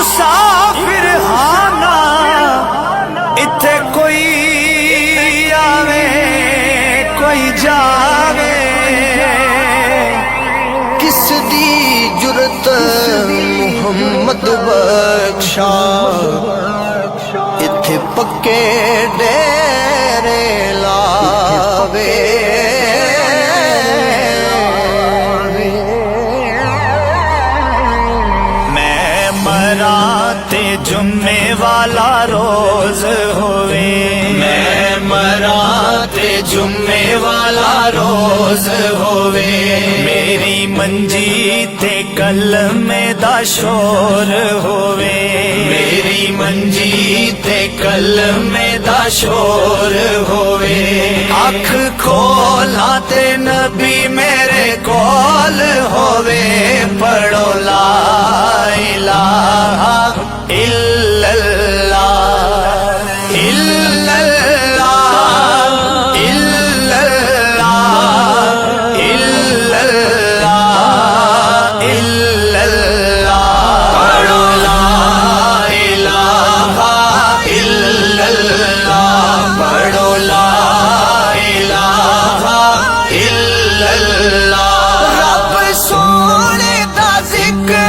मुसाफिर हाना इत्थे कोई आवे कोई जावे किस दी जुरत मुहम्मद बख्शा इत्थे पक्के डेरे लावे मराते जुम्मे वाला रोज होवे मैं मराते जुम्मे वाला रोज होवे मेरी मंजी ते कलमे दा शोर होवे मेरी मंजी ते कलमे दा शोर होवे अख खोला ते नबी मेरे कोल होवे पढ़ो ला इलाहा इल्लल्लाह इल्लल्लाह इल्लल्लाह इल्लल्लाह इल्लल्लाह पढ़ो ला इलाहा इल्लल्लाह पढ़ो ला इलाहा इल्लल्लाह रब सोने दा जिक्र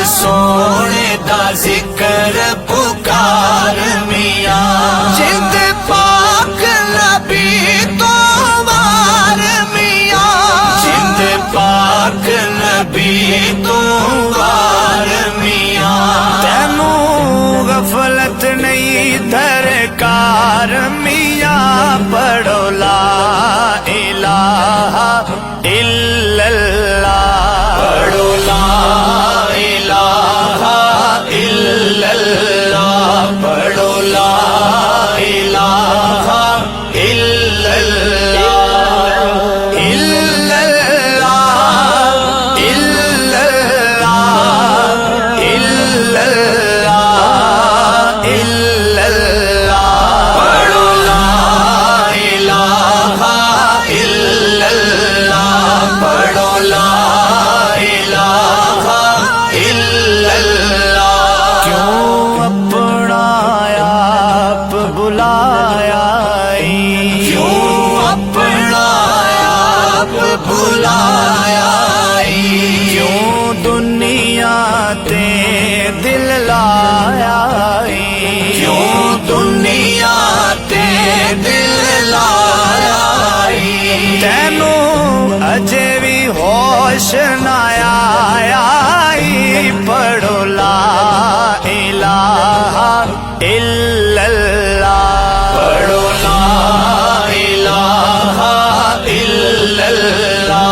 सोने दा जिक्र पुकार मियां जिंद पाक नबी तो वार मियां जिंद पाक नबी तो वार मियां तैनू गफलत नहीं दरकार मियां पढ़ो ला इलाहा इल्लल्लाह पढ़ो ला पढ़ो ला इलाहा इल्लल्लाह इल्लल्लाह इल्लल्लाह इल्लल्लाह इल्लल्लाह पढ़ो ला इलाहा इल्लल्लाह पढ़ो ला इलाहा इल्लल्लाह क्यों अपना आप बुलाया क्यों अपना आप बुलाया क्यों दुनिया ते दिल लाया क्यों दुनिया ते दिल लाया तैनू अजे भी होश ना आया पढ़ो ला इलाहा इल्लल्लाह पढ़ो ला इलाहा इल्लल्लाह